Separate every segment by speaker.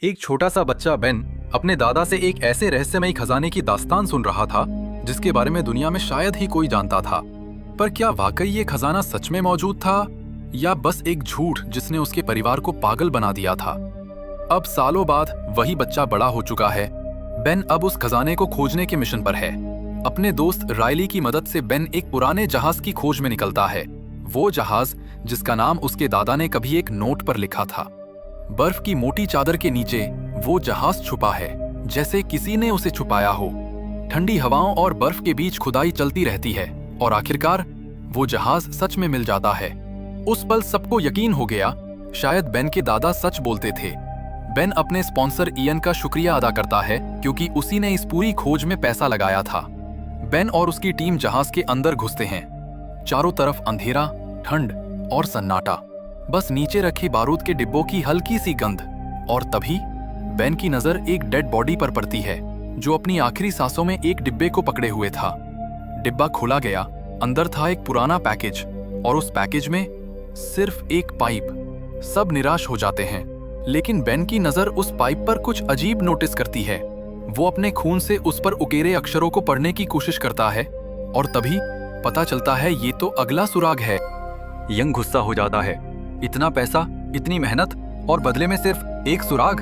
Speaker 1: एक छोटा सा बच्चा बेन अपने दादा से एक ऐसे रहस्यमयी खजाने की दास्तान सुन रहा था जिसके बारे में दुनिया में शायद ही कोई जानता था। पर क्या वाकई ये खजाना सच में मौजूद था या बस एक झूठ जिसने उसके परिवार को पागल बना दिया था? अब सालों बाद वही बच्चा बड़ा हो चुका है। बेन अब उस खजाने को खोजने के मिशन पर है। अपने दोस्त रायली की मदद से बेन एक पुराने जहाज की खोज में निकलता है। वो जहाज जिसका नाम उसके दादा ने कभी एक नोट पर लिखा था। बर्फ की मोटी चादर के नीचे वो जहाज छुपा है, जैसे किसी ने उसे छुपाया हो। ठंडी हवाओं और बर्फ के बीच खुदाई चलती रहती है और आखिरकार वो जहाज सच में मिल जाता है। उस पल सबको यकीन हो गया, शायद बेन के दादा सच बोलते थे। बेन अपने स्पॉन्सर इयन का शुक्रिया अदा करता है क्योंकि उसी ने इस पूरी खोज में पैसा लगाया था। बेन और उसकी टीम जहाज के अंदर घुसते हैं। चारों तरफ अंधेरा, ठंड और सन्नाटा, बस नीचे रखे बारूद के डिब्बों की हल्की सी गंध। और तभी बेन की नजर एक डेड बॉडी पर पड़ती है जो अपनी आखिरी सांसों में एक डिब्बे को पकड़े हुए था। डिब्बा खोला गया, अंदर था एक पुराना पैकेज और उस पैकेज में सिर्फ एक पाइप। सब निराश हो जाते हैं, लेकिन बेन की नजर उस पाइप पर कुछ अजीब नोटिस करती है। वो अपने खून से उस पर उकेरे अक्षरों को पढ़ने की कोशिश करता है और तभी पता चलता है ये तो अगला सुराग है। यंग गुस्सा हो जाता है, इतना पैसा, इतनी मेहनत और बदले में सिर्फ एक सुराग।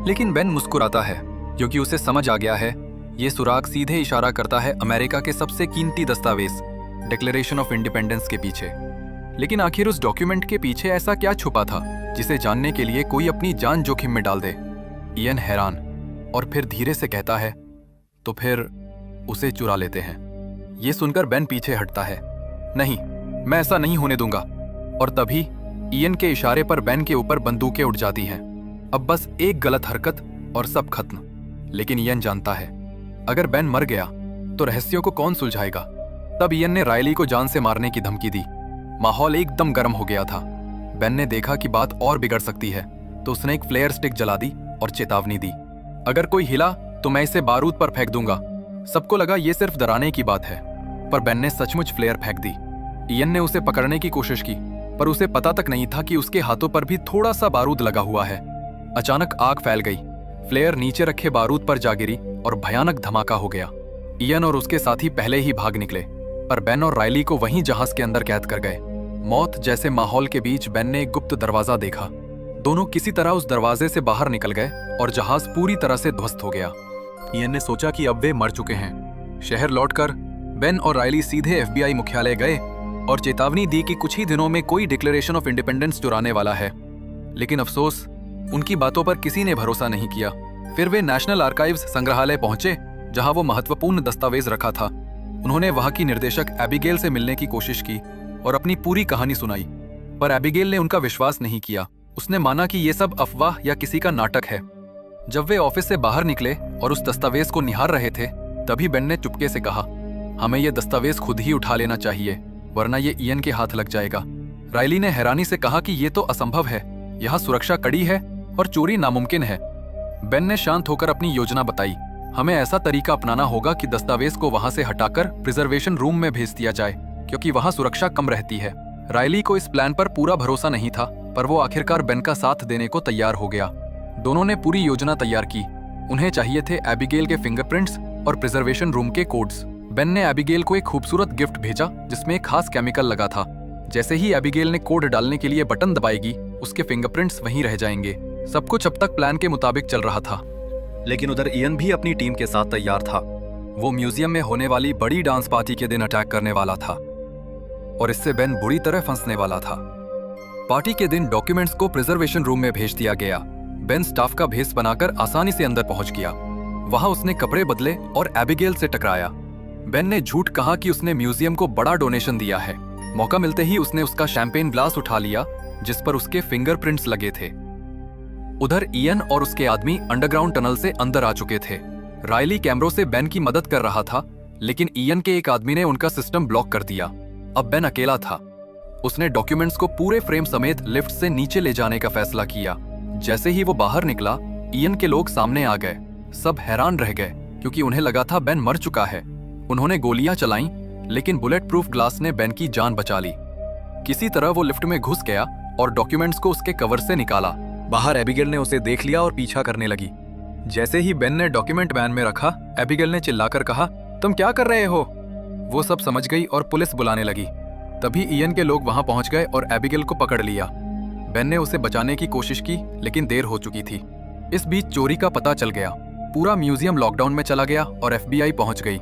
Speaker 1: लेकिन बेन मुस्कुराता है क्योंकि उसे समझ आ गया है ये सुराग सीधे इशारा करता है अमेरिका के सबसे कीमती दस्तावेज, डिक्लेरेशन ऑफ इंडिपेंडेंस के पीछे। लेकिन आखिर उस डॉक्यूमेंट के पीछे ऐसा क्या छुपा था जिसे जानने के लिए कोई अपनी जान जोखिम में डाल दे? इयन हैरान और फिर धीरे से कहता है, तो फिर उसे चुरा लेते हैं। ये सुनकर बेन पीछे हटता है, नहीं, मैं ऐसा नहीं होने दूंगा। और तभी इयन के इशारे पर बेन के ऊपर बंदूकें उड़ जाती हैं। अब बस एक गलत हरकत और सब खत्म। लेकिन इयन जानता है अगर बेन मर गया तो रहस्यों को कौन सुलझाएगा। तब इयन ने रायली को जान से मारने की धमकी दी। माहौल एकदम गर्म हो गया था। बेन ने देखा कि बात और बिगड़ सकती है तो उसने एक फ्लेयर स्टिक जला दी और चेतावनी दी, अगर कोई हिला तो मैं इसे बारूद पर फेंक दूंगा। सबको लगा ये सिर्फ डराने की बात है, पर बेन ने सचमुच फ्लेयर फेंक दी। इयन ने उसे पकड़ने की कोशिश की, पर उसे पता तक नहीं था कि उसके हाथों पर भी थोड़ा सा बारूद लगा हुआ है। अचानक आग फैल गई, फ्लेयर नीचे रखे बारूद पर जा गिरी और भयानक धमाका हो गया। इयन और उसके साथी पहले ही भाग निकले, पर बेन और रायली को वहीं जहाज के अंदर कैद कर गए। मौत जैसे माहौल के बीच बेन ने एक गुप्त दरवाजा देखा। दोनों किसी तरह उस दरवाजे से बाहर निकल गए और जहाज पूरी तरह से ध्वस्त हो गया। इयन ने सोचा कि अब वे मर चुके हैं। शहर लौटकर बेन और रायली सीधे FBI मुख्यालय गए और चेतावनी दी कि कुछ ही दिनों में कोई डिक्लेरेशन ऑफ इंडिपेंडेंस चुराने वाला है। लेकिन अफसोस, उनकी बातों पर किसी ने भरोसा नहीं किया। फिर वे नेशनल आर्काइव्स संग्रहालय पहुंचे जहां वो महत्वपूर्ण दस्तावेज रखा था। उन्होंने वहां की निर्देशक एबिगेल से मिलने की कोशिश की और अपनी पूरी कहानी सुनाई, पर एबिगेल ने उनका विश्वास नहीं किया। उसने माना कि ये सब अफवाह या किसी का नाटक है। जब वे ऑफिस से बाहर निकले और उस दस्तावेज को निहार रहे थे, तभी बेन ने चुपके से कहा, हमें ये दस्तावेज खुद ही उठा लेना चाहिए, वरना ये इयन के हाथ लग जाएगा। रायली ने हैरानी से कहा कि ये तो असंभव है, यहाँ सुरक्षा कड़ी है और चोरी नामुमकिन है। बेन ने शांत होकर अपनी योजना बताई, हमें ऐसा तरीका अपनाना होगा कि दस्तावेज को वहां से हटाकर प्रिजर्वेशन रूम में भेज दिया जाए, क्योंकि वहां सुरक्षा कम रहती है। रायली को इस प्लान पर पूरा भरोसा नहीं था, पर वो आखिरकार बेन का साथ देने को तैयार हो गया। दोनों ने पूरी योजना तैयार की। उन्हें चाहिए थे एबिगेल के फिंगरप्रिंट्स और प्रिजर्वेशन रूम के कोड्स। बेन ने एबिगेल को एक खूबसूरत गिफ्ट भेजा जिसमें एक खास केमिकल लगा था। जैसे ही एबिगेल ने कोड डालने के लिए बटन दबाएगी, उसके फिंगरप्रिंट्स वहीं रह जाएंगे। सब कुछ अब तक प्लान के मुताबिक चल रहा था। लेकिन उधर इयन भी अपनी टीम के साथ तैयार था। वो म्यूजियम में होने वाली बड़ी डांस पार्टी के दिन अटैक करने वाला था और इससे बेन बुरी तरह फंसने वाला था। पार्टी के दिन डॉक्यूमेंट्स को प्रिजर्वेशन रूम में भेज दिया गया। बेन स्टाफ का भेस बनाकर आसानी से अंदर पहुंच गया। वहां उसने कपड़े बदले और एबिगेल से टकराया। बेन ने झूठ कहा कि उसने म्यूजियम को बड़ा डोनेशन दिया है। मौका मिलते ही उसने उसका शैंपेन ग्लास उठा लिया जिस पर उसके फिंगरप्रिंट्स लगे थे। उधर इयन और उसके आदमी अंडरग्राउंड टनल से अंदर आ चुके थे। रायली कैमरों से बेन की मदद कर रहा था, लेकिन इयन के एक आदमी ने उनका सिस्टम ब्लॉक कर दिया। अब बेन अकेला था। उसने डॉक्यूमेंट्स को पूरे फ्रेम समेत लिफ्ट से नीचे ले जाने का फैसला किया। जैसे ही वो बाहर निकला, इयन के लोग सामने आ गए। सब हैरान रह गए क्योंकि उन्हें लगा था बेन मर चुका है। उन्होंने गोलियां चलाईं, लेकिन बुलेट प्रूफ ग्लास ने बेन की जान बचा ली। किसी तरह वो लिफ्ट में घुस गया और डॉक्यूमेंट्स को उसके कवर से निकाला। बाहर एबिगेल ने उसे देख लिया और पीछा करने लगी। जैसे ही बेन ने डॉक्यूमेंट वैन में रखा, एबिगेल ने चिल्लाकर कहा, तुम क्या कर रहे हो? वो सब समझ गई और पुलिस बुलाने लगी। तभी इयन के लोग वहां पहुंच गए और एबिगेल को पकड़ लिया। बेन ने उसे बचाने की कोशिश की, लेकिन देर हो चुकी थी। इस बीच चोरी का पता चल गया। पूरा म्यूजियम लॉकडाउन में चला गया और एफबीआई पहुंच गई।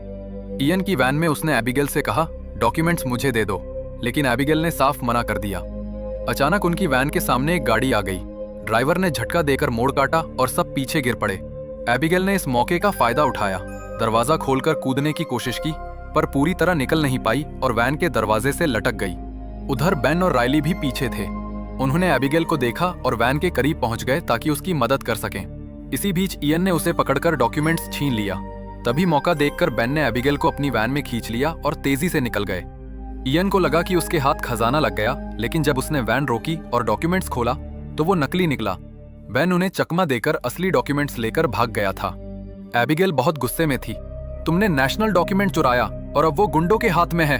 Speaker 1: इयन की वैन में उसने एबिगेल से कहा, डॉक्यूमेंट्स मुझे दे दो, लेकिन एबिगेल ने साफ मना कर दिया। अचानक उनकी वैन के सामने एक गाड़ी आ गई। ड्राइवर ने झटका देकर मोड़ काटा और सब पीछे गिर पड़े। एबिगेल ने इस मौके का फायदा उठाया, दरवाजा खोलकर कूदने की कोशिश की, पर पूरी तरह निकल नहीं पाई और वैन के दरवाजे से लटक गई। उधर बेन और रायली भी पीछे थे। उन्होंने एबिगेल को देखा और वैन के करीब पहुंच गए ताकि उसकी मदद कर सकें। इसी बीच इयन ने उसे पकड़कर डॉक्यूमेंट्स छीन लिया। तभी मौका देखकर बेन ने एबिगेल को अपनी वैन में खींच लिया और तेजी से निकल गए। इयन को लगा कि उसके हाथ खजाना लग गया, लेकिन जब उसने वैन रोकी और डॉक्यूमेंट्स खोला तो वो नकली निकला। बेन उन्हें चकमा देकर असली डॉक्यूमेंट्स लेकर भाग गया था। एबिगेल बहुत गुस्से में थी। तुमने नेशनल डॉक्यूमेंट चुराया और अब वो गुंडों के हाथ में है।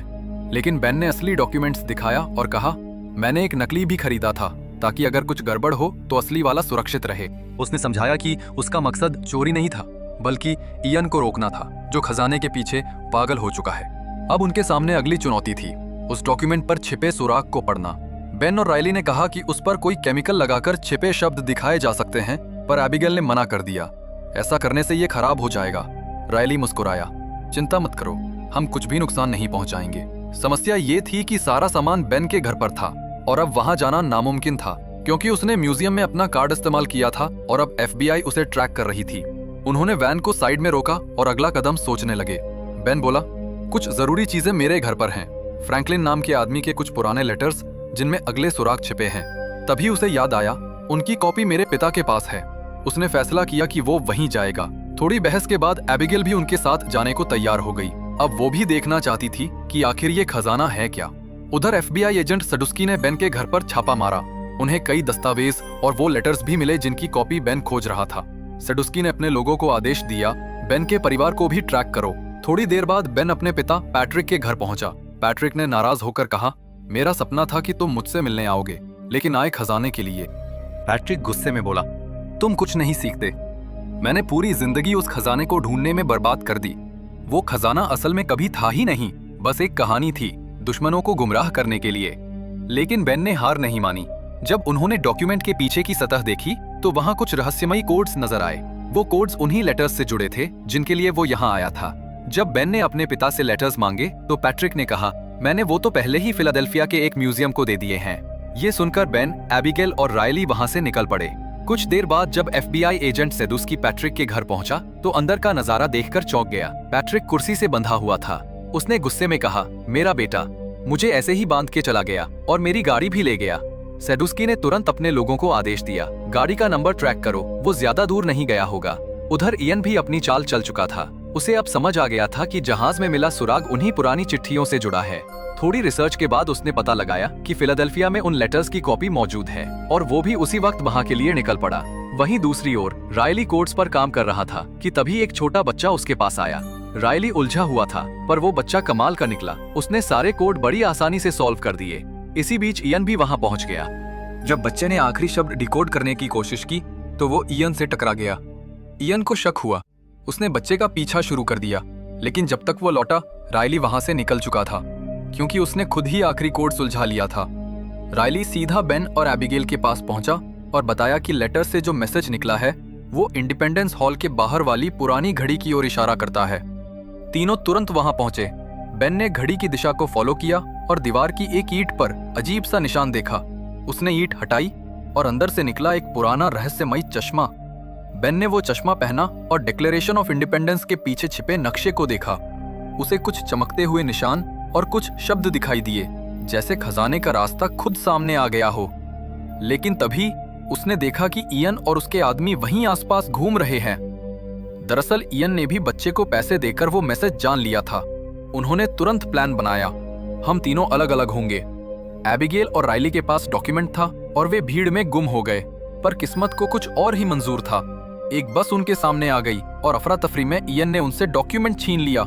Speaker 1: लेकिन बेन ने असली डॉक्यूमेंट्स दिखाया और कहा, मैंने एक नकली भी खरीदा था ताकि अगर कुछ गड़बड़ हो तो असली वाला सुरक्षित रहे। उसने समझाया कि उसका मकसद चोरी नहीं था, बल्कि इयन को रोकना था, जो खजाने के पीछे पागल हो चुका है। अब उनके सामने अगली चुनौती थी, उस डॉक्यूमेंट पर छिपे सुराग को पढ़ना। बेन और रायली ने कहा कि उस पर कोई केमिकल लगाकर छिपे शब्द दिखाए जा सकते हैं, पर एबिगेल ने मना कर दिया। ऐसा करने से ये खराब हो जाएगा। रायली मुस्कुराया, चिंता मत करो, हम कुछ भी नुकसान नहीं पहुंचाएंगे। समस्या ये थी कि सारा सामान बेन के घर पर था और अब वहां जाना नामुमकिन था, क्योंकि उसने म्यूजियम में अपना कार्ड इस्तेमाल किया था और अब एफबीआई उसे ट्रैक कर रही थी। उन्होंने वैन को साइड में रोका और अगला कदम सोचने लगे। बेन बोला, कुछ जरूरी चीजें मेरे घर पर हैं। फ्रैंकलिन नाम के आदमी के कुछ पुराने लेटर्स जिनमें अगले सुराग छिपे हैं। तभी उसे याद आया, उनकी कॉपी मेरे पिता के पास है। उसने फैसला किया कि वो वहीं जाएगा। थोड़ी बहस के बाद एबिगेल भी उनके साथ जाने को तैयार हो गई। अब वो भी देखना चाहती थी कि आखिर ये खजाना है क्या। उधर एफबीआई एजेंट सडुस्की ने बेन के घर पर छापा मारा। उन्हें कई दस्तावेज और वो लेटर्स भी मिले जिनकी कॉपी बेन खोज रहा था। सडुस्की ने अपने लोगों को आदेश दिया, बेन के परिवार को भी ट्रैक करो। थोड़ी देर बाद बेन अपने पिता पैट्रिक के घर पहुंचा। पैट्रिक ने नाराज होकर कहा, मेरा सपना था कि तुम मुझसे मिलने आओगे, लेकिन आए खजाने के लिए। पैट्रिक गुस्से में बोला, तुम कुछ नहीं सीखते। मैंने पूरी जिंदगी उस खजाने को ढूंढने में बर्बाद कर दी। वो खजाना असल में कभी था ही नहीं, बस एक कहानी थी, दुश्मनों को गुमराह करने के लिए। लेकिन बेन ने हार नहीं मानी। जब उन्होंने डॉक्यूमेंट के पीछे की सतह देखी तो वहां कुछ रहस्यमयी कोड्स नजर आए। वो कोड्स उन्हीं लेटर्स से जुड़े थे जिनके लिए वो यहाँ आया था। जब बेन ने अपने पिता से लेटर्स मांगे तो पैट्रिक ने कहा, मैंने वो तो पहले ही फिलाडेल्फिया के एक म्यूजियम को दे दिए हैं। ये सुनकर बेन, एबिगेल और रायली वहां से निकल पड़े। कुछ देर बाद जब एफबीआई एजेंट सेदुस्की पैट्रिक के घर पहुंचा तो अंदर का नजारा देखकर चौंक गया। पैट्रिक कुर्सी से बंधा हुआ था। उसने गुस्से में कहा, मेरा बेटा मुझे ऐसे ही बांध के चला गया और मेरी गाड़ी भी ले गया। सेदुस्की ने तुरंत अपने लोगों को आदेश दिया, गाड़ी का नंबर ट्रैक करो, वो ज्यादा दूर नहीं गया होगा। उधर इयन भी अपनी चाल चल चुका था। उसे अब समझ आ गया था कि जहाज में मिला सुराग उन्हीं पुरानी चिट्ठियों से जुड़ा है। थोड़ी रिसर्च के बाद उसने पता लगाया कि फिलाडेल्फिया में उन लेटर्स की कॉपी मौजूद है और वो भी उसी वक्त वहां के लिए निकल पड़ा। वहीं दूसरी ओर रायली कोड्स पर काम कर रहा था कि तभी एक छोटा बच्चा उसके पास आया। रायली उलझा हुआ था, पर वो बच्चा कमाल का निकला। उसने सारे कोड बड़ी आसानी से सॉल्व कर दिए। इसी बीच इयन भी वहां पहुंच गया। जब बच्चे ने आखिरी शब्द डिकोड करने की कोशिश की तो वो इयन से टकरा गया। इयन को शक हुआ। उसने बच्चे का पीछा शुरू कर दिया, लेकिन जब तक वो लौटा रायली वहां से निकल चुका था, क्योंकि उसने खुद ही आखिरी कोड सुलझा लिया था। रायली सीधा बेन और एबिगेल के पास पहुंचा और बताया कि लेटर से जो मैसेज निकला है वो इंडिपेंडेंस हॉल के बाहर वाली पुरानी घड़ी की ओर इशारा करता है। तीनों तुरंत वहां पहुंचे। बेन ने घड़ी की दिशा को फॉलो किया और दीवार की एक ईंट पर अजीब सा निशान देखा। उसने ईंट हटाई और अंदर से निकला एक पुराना रहस्यमयी चश्मा। बेन ने वो चश्मा पहना और डिक्लेरेशन ऑफ इंडिपेंडेंस के पीछे छिपे नक्शे को देखा। उसे कुछ चमकते हुए निशान और कुछ शब्द दिखाई दिए, जैसे खजाने का रास्ता खुद सामने आ गया हो। लेकिन तभी उसने देखा कि इयन और उसके आदमी वहीं आसपास घूम रहे हैं। दरअसल इयन ने भी बच्चे को पैसे देकर वो मैसेज जान लिया था। उन्होंने तुरंत प्लान बनाया, हम तीनों अलग अलग होंगे। एबिगेल और रायली के पास डॉक्यूमेंट था और वे भीड़ में गुम हो गए, पर किस्मत को कुछ और ही मंजूर था। एक बस उनके सामने आ गई और अफरा तफरी में इयन ने उनसे डॉक्यूमेंट छीन लिया।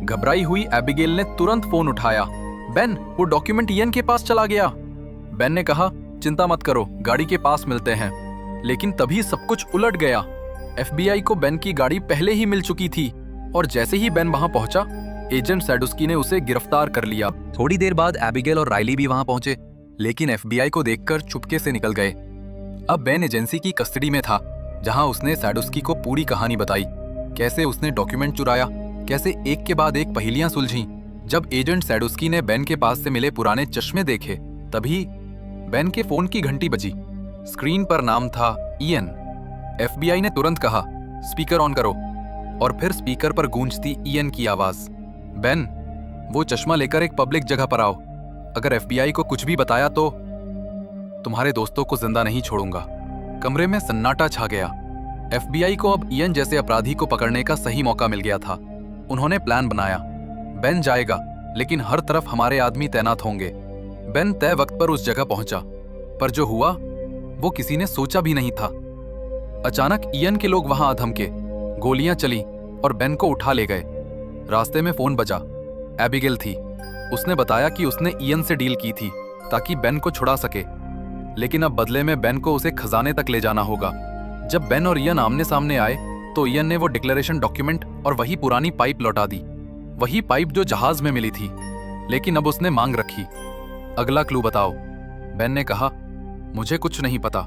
Speaker 1: घबराई हुई एबिगेल ने तुरंत फोन उठाया। बेन, वो डॉक्यूमेंट इयन के पास चला गया। बेन ने कहा, चिंता मत करो, गाड़ी के पास मिलते हैं। लेकिन तभी सब कुछ उलट गया। FBI को बेन की गाड़ी पहले ही मिल चुकी थी और जैसे ही बेन वहां पहुंचा, एजेंट सैडुस्की ने उसे गिरफ्तार कर लिया। थोड़ी देर बाद एबिगेल और राइली भी वहां पहुंचे, लेकिन FBI को देखकर चुपके से निकल गए। अब बेन एजेंसी की कस्टडी में था, जहां उसने सैडुस्की को पूरी कहानी बताई। कैसे उसने डॉक्यूमेंट चुराया, कैसे एक के बाद एक पहेलियां सुलझी। जब एजेंट सैडुस्की ने बेन के पास से मिले पुराने चश्मे देखे, तभी बेन के फोन की घंटी बजी। स्क्रीन पर नाम था इयन। FBI ने तुरंत कहा, स्पीकर ऑन करो, और फिर स्पीकर पर गूंजती इयन की आवाज, बेन, वो चश्मा लेकर एक पब्लिक जगह पर आओ। अगर FBI को कुछ भी बताया तो तुम्हारे दोस्तों को जिंदा नहीं छोड़ूंगा। कमरे में सन्नाटा छा गया। FBI को अब इयन जैसे अपराधी को पकड़ने का सही मौका मिल गया था। उन्होंने प्लान बनाया। बेन जाएगा, लेकिन हर तरफ हमारे आदमी तैनात होंगे। बेन तय वक्त पर उस जगह पहुंचा, पर जो हुआ वो किसी ने सोचा भी नहीं था। अचानक इयन के लोग वहां आ धमके, गोलियां चली और बेन को उठा ले गए। रास्ते में फोन बजा। एबिगेल थी। उसने बताया कि उसने इयन से डील की थी ताकि बेन को छुड़ा सके, लेकिन अब बदले में बेन को उसे खजाने तक ले जाना होगा। जब बेन और इयन आमने सामने आए तो इयन ने वो डिक्लेरेशन डॉक्यूमेंट और वही पुरानी पाइप लौटा दी, वही पाइप जो जहाज में मिली थी। लेकिन अब उसने मांग रखी, अगला क्लू बताओ। बेन ने कहा, मुझे कुछ नहीं पता।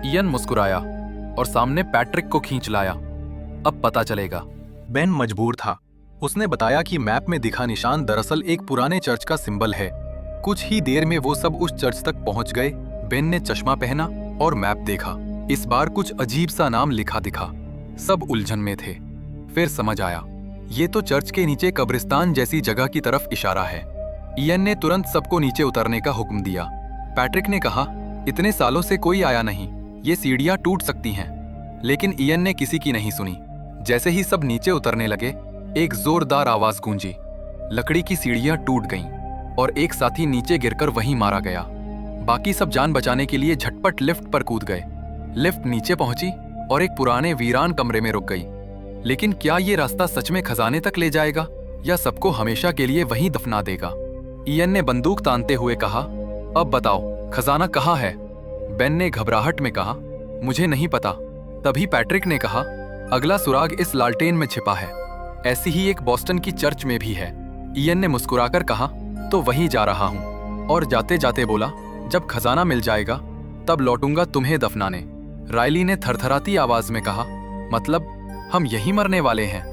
Speaker 1: इयन मुस्कुराया और सामने पैट्रिक को खींच लाया। अब पता चलेगा। बेन मजबूर था। उसने बताया कि मैप में दिखा निशान दरअसल एक पुराने चर्च का सिंबल है। कुछ ही देर में वो सब उस चर्च तक पहुंच गए। बेन ने चश्मा पहना और मैप देखा। इस बार कुछ अजीब सा नाम लिखा दिखा। सब उलझन में थे। फिर समझ आया, ये तो चर्च के नीचे कब्रिस्तान जैसी जगह की तरफ इशारा है। इयन ने तुरंत सबको नीचे उतरने का हुक्म दिया। पैट्रिक ने कहा, इतने सालों से कोई आया नहीं, ये सीढ़ियां टूट सकती हैं। लेकिन इयन ने किसी की नहीं सुनी। जैसे ही सब नीचे उतरने लगे, एक जोरदार आवाज गूंजी। लकड़ी की सीढ़ियां टूट गईं और एक साथी नीचे गिरकर वहीं मारा गया। बाकी सब जान बचाने के लिए झटपट लिफ्ट पर कूद गए। लिफ्ट नीचे पहुंची और एक पुराने वीरान कमरे में रुक गई। लेकिन क्या ये रास्ता सच में खजाने तक ले जाएगा या सबको हमेशा के लिए वहीं दफना देगा? इयन ने बंदूक तानते हुए कहा, अब बताओ खजाना कहाँ है? बेन ने घबराहट में कहा, मुझे नहीं पता। तभी पैट्रिक ने कहा, अगला सुराग इस लालटेन में छिपा है। ऐसी ही एक बॉस्टन की चर्च में भी है। इयन ने मुस्कुराकर कहा, तो वहीं जा रहा हूं। और जाते जाते बोला, जब खजाना मिल जाएगा तब लौटूंगा तुम्हें दफनाने। राइली ने थरथराती आवाज में कहा, मतलब हम यहीं मरने वाले हैं?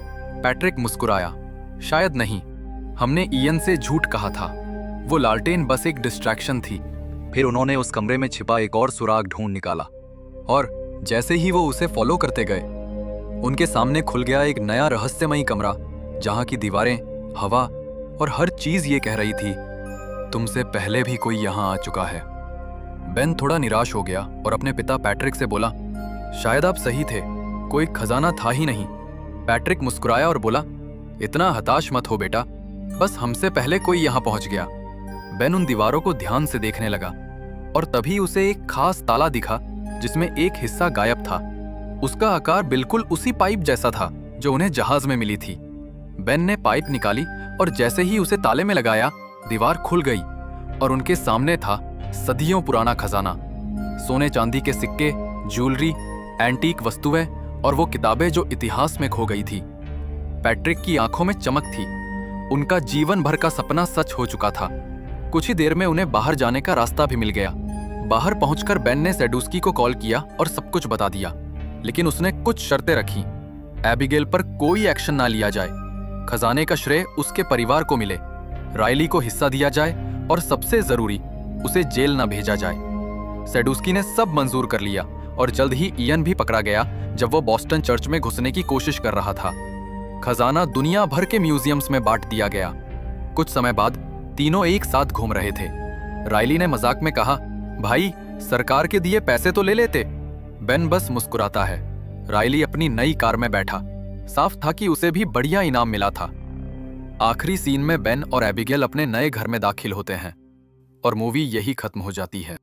Speaker 1: पैट्रिक मुस्कुराया, शायद नहीं, हमने इयन से झूठ कहा था। वो लालटेन बस एक डिस्ट्रैक्शन थी। फिर उन्होंने उस कमरे में छिपा एक और सुराग ढूंढ निकाला और जैसे ही वो उसे फॉलो करते गए, उनके सामने खुल गया एक नया रहस्यमयी कमरा, जहां की दीवारें, हवा और हर चीज ये कह रही थी, तुमसे पहले भी कोई यहां आ चुका है। बेन थोड़ा निराश हो गया और अपने पिता पैट्रिक से बोला, शायद आप सही थे, कोई खजाना था ही नहीं। पैट्रिक मुस्कुराया और बोला, इतना हताश मत हो बेटा, बस हमसे पहले कोई यहां पहुंच गया। बेन उन दीवारों को ध्यान से देखने लगा और तभी उसे एक खास ताला दिखा जिसमें एक हिस्सा गायब था। उसका आकार बिल्कुल उसी पाइप जैसा था जो उन्हें जहाज में मिली थी। बेन ने पाइप निकाली और जैसे ही उसे ताले में लगाया, दीवार खुल गई और उनके सामने था सदियों पुराना खजाना। सोने चांदी के सिक्के, ज्वेलरी, एंटीक वस्तुएं और वो किताबें जो इतिहास में खो गई थी। पैट्रिक की आंखों में चमक थी। उनका जीवन भर का सपना सच हो चुका था। कुछ ही देर में उन्हें बाहर जाने का रास्ता भी मिल गया। बाहर पहुंचकर बेन ने सैडुस्की को कॉल किया और सब कुछ बता दिया, लेकिन उसने कुछ शर्तें रखी। एबिगेल पर कोई एक्शन ना लिया जाए, खजाने का श्रेय उसके परिवार को मिले, राइली को हिस्सा दिया जाए और सबसे जरूरी, उसे जेल न भेजा जाए। सैडुस्की ने सब मंजूर कर लिया और जल्द ही इयन भी पकड़ा गया जब वो बॉस्टन चर्च में घुसने की कोशिश कर रहा था। खजाना दुनिया भर के म्यूजियम्स में बांट दिया गया। कुछ समय बाद तीनों एक साथ घूम रहे थे। राइली ने मजाक में कहा, भाई सरकार के दिए पैसे तो ले लेते। बेन बस मुस्कुराता है। राइली अपनी नई कार में बैठा। साफ था कि उसे भी बढ़िया इनाम मिला था। आखिरी सीन में बेन और एबिगेल अपने नए घर में दाखिल होते हैं और मूवी यही खत्म हो जाती है।